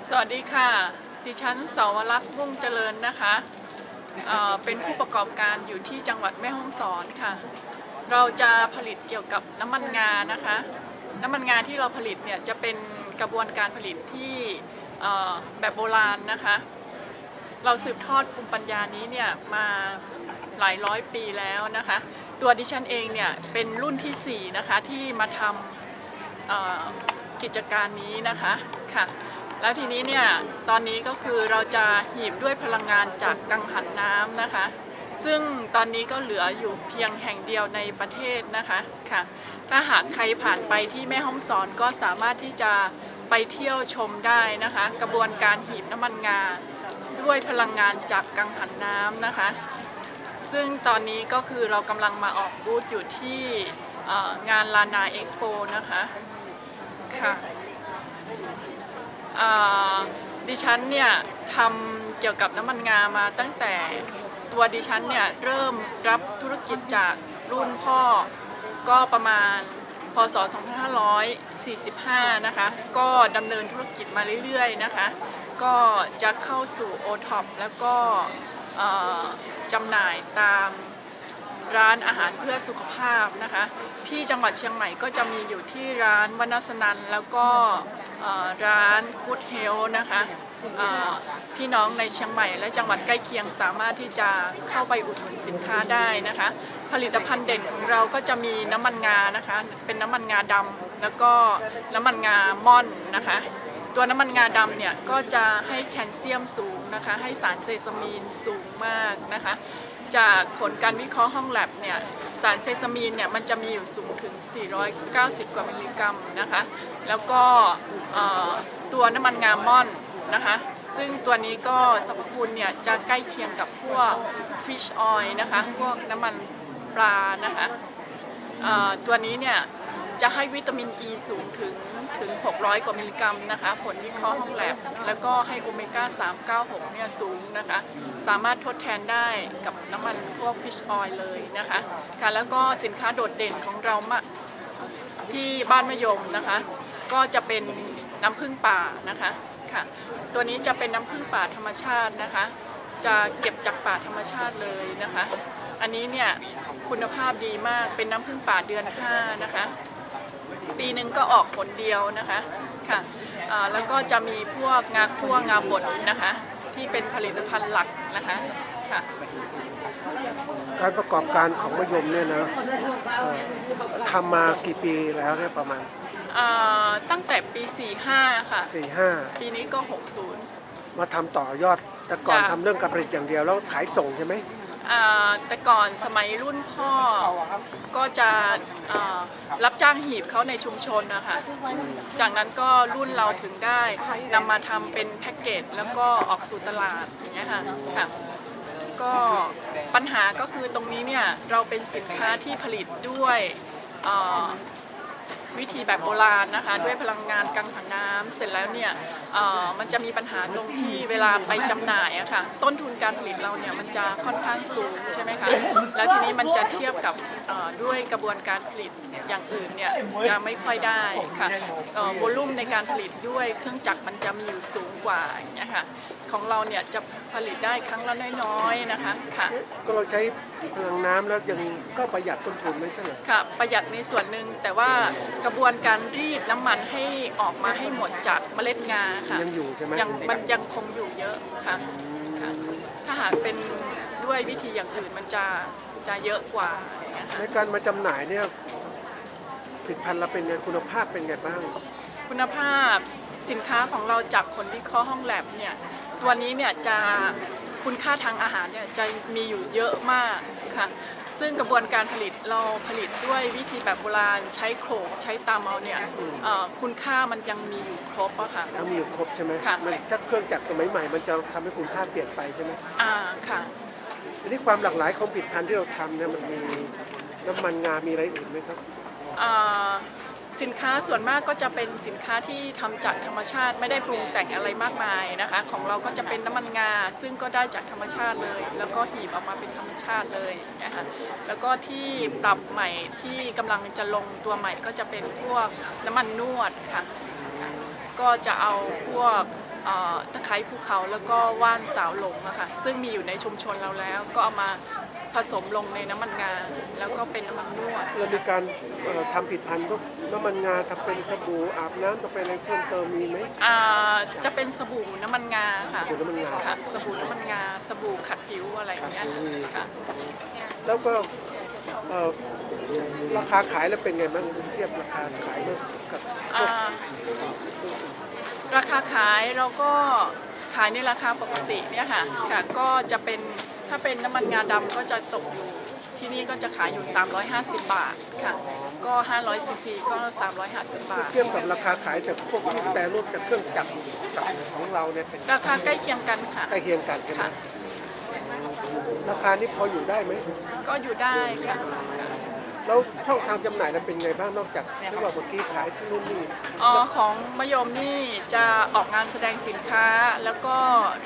สวัสดีค่ะดิฉันสาวรักษ์มุ่งเจริญนะคะเป็นผู้ประกอบการอยู่ที่จังหวัดแม่ฮ่องสอนค่ะเราจะผลิตเกี่ยวกับน้ำมันงานะคะน้ำมันงาที่เราผลิตเนี่ยจะเป็นกระบวนการผลิตที่แบบโบราณนะคะเราสืบทอดภูมิปัญญานี้เนี่ยมาหลายร้อยปีแล้วนะคะตัวดิฉันเองเนี่ยเป็นรุ่นที่4นะคะที่มาทำกิจการนี้นะคะค่ะแล้วทีนี้เนี่ยตอนนี้ก็คือเราจะหีบด้วยพลังงานจากกังหันน้ำนะคะซึ่งตอนนี้ก็เหลืออยู่เพียงแห่งเดียวในประเทศนะคะค่ะถ้าหากใครผ่านไปที่แม่ฮ่องสอนก็สามารถที่จะไปเที่ยวชมได้นะคะกระบวนการหีบน้ำมันงาด้วยพลังงานจากกังหันน้ำนะคะซึ่งตอนนี้ก็คือเรากำลังมาออกบูธอยู่ที่งานลานาเอ็กโปนะคะค่ะดิฉันเนี่ยทำเกี่ยวกับน้ำมันงามาตั้งแต่ตัวดิฉันเนี่ยเริ่มรับธุรกิจจากรุ่นพ่อก็ประมาณพศ 2545 นะคะก็ดำเนินธุรกิจมาเรื่อยๆนะคะก็จะเข้าสู่ OTOP แล้วก็จำหน่ายตามร้านอาหารเพื่อสุขภาพนะคะที่จังหวัดเชียงใหม่ก็จะมีอยู่ที่ร้านวนัสนันแล้วก็ร้านกู๊ดเฮลนะคะพี่น้องในเชียงใหม่และจังหวัดใกล้เคียงสามารถที่จะเข้าไปอุดหนุนสินค้าได้นะคะผลิตภัณฑ์เด่นของเราก็จะมีน้ำมันงานะคะเป็นน้ำมันงาดำแล้วก็น้ำมันงาม่อนนะคะตัวน้ำมันงาดำเนี่ยก็จะให้แคลเซียมสูงนะคะให้สารเซซามีนสูงมากนะคะจากผลการวิเคราะห์ห้องแลบเนี่ยสารเซซามีนเนี่ยมันจะมีอยู่สูงถึง490 กว่ามิลลิกรัมนะคะแล้วก็ตัวน้ำมันงาม่อนนะคะซึ่งตัวนี้ก็สรรพคุณเนี่ยจะใกล้เคียงกับพวก fish oil นะคะพวกน้ำมันปลานะคะตัวนี้เนี่ยจะให้วิตามิน E สูงถึง600 กว่ามิลลิกรัมนะคะผลวิเคราะห์ห้องแลบแล้วก็ให้โอเมก้า 396 เนี่ยสูงนะคะสามารถทดแทนได้กับน้ำมันพวก fish oil เลยนะคะค่ะแล้วก็สินค้าโดดเด่นของเราที่บ้านมะยมนะคะก็จะเป็นน้ำผึ้งป่านะคะค่ะตัวนี้จะเป็นน้ำผึ้งป่าธรรมชาตินะคะจะเก็บจากป่าธรรมชาติเลยนะคะอันนี้เนี่ยคุณภาพดีมากเป็นน้ำผึ้งป่าเดือน 5นะคะปีหนึ่งก็ออกผลเดียวนะคะค่ะแล้วก็จะมีพวกงาคั่วงาบดนะคะที่เป็นผลิตภัณฑ์หลักนะคะค่ะการประกอบการของมะยมเนี่ยนะทำมากี่ปีแล้วเนี่ยประมาณตั้งแต่ปี 45 ค่ะ 45ปีนี้ก็ 60มาทำต่อยอดแต่ก่อนทำเรื่องการผลิตอย่างเดียวแล้วขายส่งใช่ไหมแต่ก่อนสมัยรุ่นพ่อก็จะรับจ้างหีบเขาในชุมชนนะคะจากนั้นก็รุ่นเราถึงได้นำมาทำเป็นแพ็กเกจแล้วก็ออกสู่ตลาดอย่างเงี้ยค่ะก็ปัญหาก็คือตรงนี้เนี่ยเราเป็นสินค้าที่ผลิตด้วยวิธีแบบโบราณนะคะด้วยพลังงานกังหันน้ำเสร็จแล้วเนี่ยมันจะมีปัญหาตรงที่เวลาไปจำหน่ายอะค่ะต้นทุนการผลิตเราเนี่ยมันจะค่อนข้างสูงใช่ไหมคะแล้วทีนี้มันจะเทียบกับด้วยกระบวนการผลิตอย่างอื่นเนี่ยจะไม่ค่อยได้ค่ะโวลุ่มในการผลิตด้วยเครื่องจักรมันจะมีอยู่สูงกว่าอย่างเงี้ยค่ะของเราเนี่ยจะผลิตได้ครั้งละน้อยๆนะคะค่ะก็เราใช้พลังน้ำแล้วยังก็ประหยัดต้นทุนไม่ใช่เหรอค่ะประหยัดในส่วนหนึ่งแต่ว่ากระบวนการรีดน้ำมันให้ออกมาให้หมดจากเมล็ดงาค่ะยังอยู่ใช่ไหมมันยังคงอยู่เยอะค่ะถ้าหากเป็นด้วยวิธีอย่างอื่นมันจะเยอะกว่าในการมาจำหน่ายเนี่ยผลิตภัณฑ์เราเป็นไงคุณภาพเป็นไงบ้างคุณภาพสินค้าของเราจากผลวิเคราะห์ห้องแลบเนี่ยตัวนี้เนี่ยจะคุณค่าทางอาหารเนี่ยจะมีอยู่เยอะมากค่ะซึ่งกระบวนการผลิตเราผลิตด้วยวิธีแบบโบราณใช้โขลกใช้ตำเอาเนี่ยคุณค่ามันยังมีอยู่ครบอะค่ะยังมีอยู่ครบใช่ไหมค่ะถ้าเครื่องจักรสมัยใหม่มันจะทำให้คุณค่าเปลี่ยนไปใช่ไหมค่ะทีนี้ความหลากหลายของผลิตภัณฑ์ที่เราทำเนี่ยมันมีน้ำมันงามีอะไรอื่นไหมครับสินค้าส่วนมากก็จะเป็นสินค้าที่ทำจากธรรมชาติไม่ได้ปรุงแต่งอะไรมากมายนะคะของเราก็จะเป็นน้ำมันงาซึ่งก็ได้จากธรรมชาติเลยแล้วก็หีบออกมาเป็นธรรมชาติเลยนะคะแล้วก็ที่ปรับใหม่ที่กำลังจะลงตัวใหม่ก็จะเป็นพวกน้ำมันนวดค่ะก็จะเอาพวก ตะไคร้ภูเขาแล้วก็ว่านสาวหลงอะค่ะซึ่งมีอยู่ในชุมชนเราแล้วก็เอามาผสมลงในน้ำมันงาแล้วก็เป็นน้ำมันนวด เรามีการทำผิดพันธุ์พวกน้ำมันงาทำเป็นสบู่อาบน้ำทำเป็นอะไรเพิ่มเติมมีไหม จะเป็นสบู่น้ำมันงาค่ะ สบู่น้ำมันงา ค่ะสบู่น้ำมันงาสบู่ขัดผิวอะไรอย่างเงี้ยค่ะ แล้วก็ราคาขายแล้วเป็นไงบ้างเทียบราคาขายกับ ราคาขายเราก็ขายในราคาปกติเนี่ยค่ะก็จะเป็นถ้าเป็นน้ำมันงาดำก็จะตกอยู่ที่นี่ก็จะขายอยู่350 บาทค่ะก็500 ซีซีก็350 บาท เทียบกับราคาขายจากพวกที่แปรรูปจากเครื่องจักรของเราเนี่ยเป็น ราคาใกล้เคียงกันค่ะ ใกล้เคียงกันใช่ไหม ค่ะ ราคานี้พออยู่ได้ไหม ก็อยู่ได้ค่ะ แล้วช่องทางจำหน่ายนั้นเป็นไงบ้างนอกจากที่ว่าเมื่อกี้ขายที่นู่นนี่ ของมะยมนี่จะออกงานแสดงสินค้า แล้วก็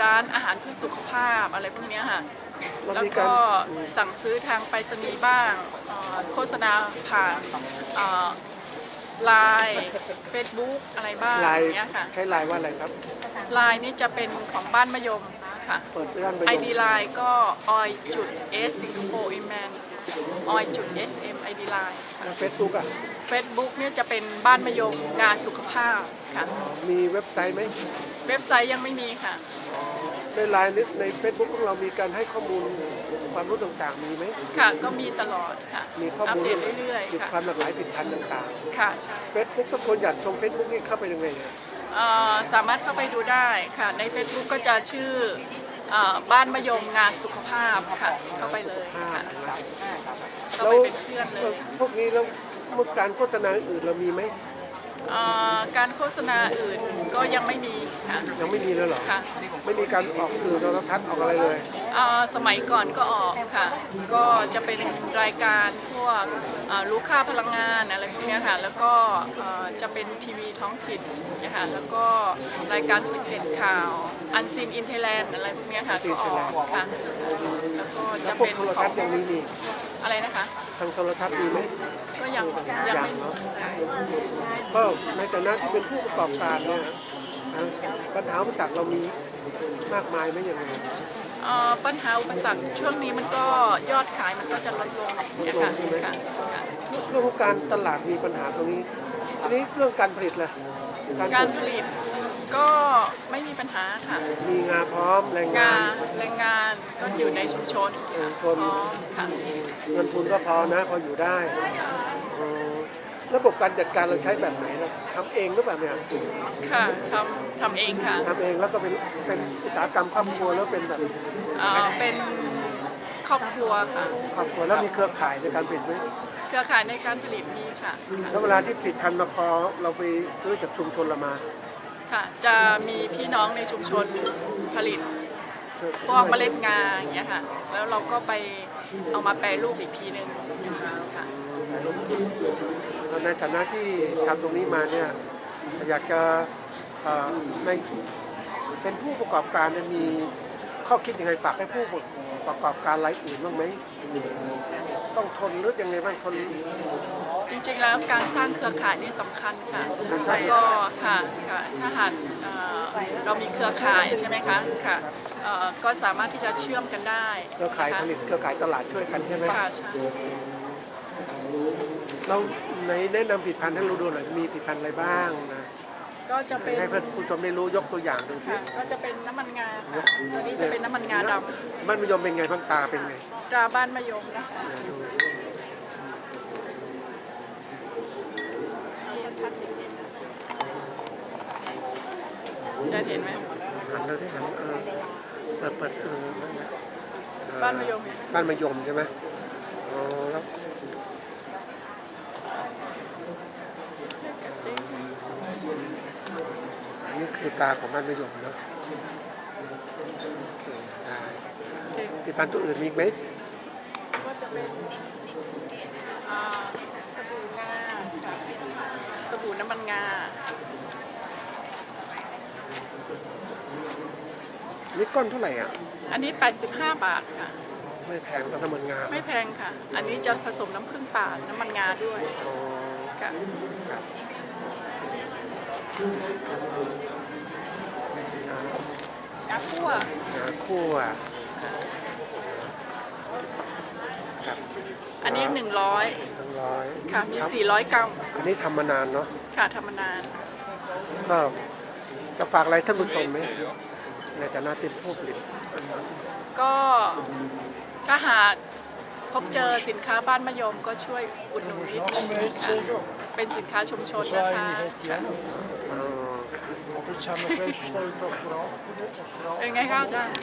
ร้านอาหารเพื่อสุขภาพอะไรพวกเนี้ยค่ะ เรา แล้ว มีการ ก็สั่งซื้อทางไปรษณีย์บ้างโฆษณาผ่านไลน์เฟซบุ๊กอะไรบ้าง ลาย อย่างเงี้ยค่ะ ใช้ลายว่าอะไรครับ ไลน์นี่จะเป็นของบ้านมะยมค่ะ เปิดร้านไป ID ไลน์ก็ oy.s สิงคโปร์อิมแมน oy.sm ID ไลน์ เฟซบุ๊กอ่ะ เฟซบุ๊กเนี่ยจะเป็นบ้านมะยมงานสุขภาพค่ะ มีเว็บไซต์ไหม เว็บไซต์ยังไม่มีค่ะ ในไลน์ในเฟซบุ๊กของเรามีการให้ข้อมูลความรู้ต่างๆมีไหม ค่ะก็มีตลอดค่ะ มีข้อ อัป มูล เดตเรื่อย มี ๆค่ะ ความหลากหลายผลิตภัณฑ์ต่าง ค่ะใช่ ๆเฟซบุ๊กถ้าคนอยากชมเฟซบุ๊กนี่เข้าไปยังไงเนี่ย สามารถเข้าไปดูได้ค่ะใน Facebook ก็จะชื่อบ้านมะยมงานสุขภาพค่ะเข้าไปเลยค่ะเข้า แล้ว ไปเป็นเพื่อนเลย พวกนี้แล้วเมื่อการโฆษณาอื่นเรามีไหม การโฆษณาอื่นก็ยังไม่มีค่ะ ยังไม่มีเลยเหรอ ค่ะ ไม่มีการออกสื่อโทรทัศน์ออกอะไรเลย สมัยก่อนก็ออกค่ะ ก็จะเป็นรายการพวกรู้ค่าพลังงานอะไรพวกเนี้ยค่ะแล้วก็จะเป็นทีวีท้องถิ่นนะคะแล้วก็รายการสิบเอ็ดข่าวอันซีนอินเทแลนด์อะไรพวกเนี้ยค่ะก็ออกค่ะแล้วก็ แล้ จะ วพวก เป็น โทร ขอ ทัศ ง น์ยังมีนี่ อะไรนะคะ ทางโทรทัศน์มีไหม ก็ยังไม่มี ก็ในฐานะที่เป็นผู้ประกอบการเนี่ยปัญหาอุปสรรคเรามีมากมายไหมยังไง ปัญหาอุปสรรคช่วงนี้มันก็ยอดขายมันก็จะลดลงนะคะค่ะค่ะ เรื่องของการตลาดมีปัญหาตรงนี้อันนี้เรื่องการผลิตล่ะ การผลิตก็ไม่มีปัญหาค่ะ มีงาพร้อมแรงงาน แรงงานก็อยู่ในชุมชน คน พร้อมค่ะ เงินทุนก็พอนะพออยู่ได้ระบบการจัดการเราใช้แบบไหนเราทำเองหรือเปล่าเนี่ย ค่ะทำเองค่ะ ทำเองแล้วก็เป็นอุตสาหกรรมครอบครัวแล้วเป็นแบบ เป็นครอบครัวค่ะ ครอบครัวแล้วมีเครือข่ายในการผลิตไหม เครือข่ายในการผลิตมีค่ะ แล้วเวลาที่ผลิตพันธุ์มาพอเราไปซื้อจากชุมชนเรามา ค่ะ จะมีพี่น้องในชุมชนผลิตพวกเมล็ดงาอย่างเงี้ยค่ะ แล้วเราก็ไปเอามาแปรรูปอีกทีหนึ่งค่ะ ในฐานะที่ทำตรงนี้มาเนี่ยอยากจะในเป็นผู้ประกอบการเนี่ยมีข้อคิดยังไงฝากให้ผู้ประกอบการรายอื่นบ้างไหมต้องทนหรือยังไงบ้างทน จริงๆแล้วการสร้างเครือข่ายนี่สำคัญค่ะแล้วก็ค่ะถ้าหากเรามีเครือข่ายใช่ไหมคะค่ะก็สามารถที่จะเชื่อมกันได้ เครือข่ายผลิตเครือข่ายตลาดช่วยกันใช่ไหม ค่ะใช่ เราในแนะนำผลิตภัณฑ์ให้เราดูหน่อยมีผลิตภัณฑ์อะไรบ้างนะ ก็จะเป็น ให้เพื่อนผู้ชมได้รู้ยกตัวอย่างดูสิ ค่ะก็จะเป็นน้ำมันงาค่ะตัวนี้จะเป็นน้ำมันงาด บ้านมะยมเป็นไงบ้างตาเป็นไง ำตราบ้านมะยมนะคะเอาชัดๆเห็นๆจะเห็นไหม หันเราได้หันเปิดนั่นแหละ บ้านมะยม บ้านมะยมใช่ไหมอ๋อแล้วอันนี้คือตาของบ้านมะยมเนาะโอเคได้ผลิตภัณฑ์ตัวอื่นมีอีกไหม ก็จะเป็นสบู่งาค่ะสบู่น้ำมันงา นี่ก้อนเท่าไหร่อ่ะ อันนี้ 85 บาทค่ะ ไม่แพงก็น้ำมันงา ไม่แพงค่ะ อันนี้จะผสมน้ำผึ้งป่าน้ำมันงาด้วย อ๋อ ค่ะ ครับ คั่ว งาคั่วครับ อันนี้ 100 100ค่ะมี 400 กรัม อันนี้ทำมานานเนาะ ค่ะทำมานาน ก็จะฝากอะไรท่านผู้ชมไหมในฐานะที่ผู้ผลิต ก็ถ้าหากพบเจอสินค้าบ้านมะยมก็ช่วยอุดหนุนนิดนึงค่ะเป็นสินค้าชุมชนนะคะเป็นไงคะอาจารย์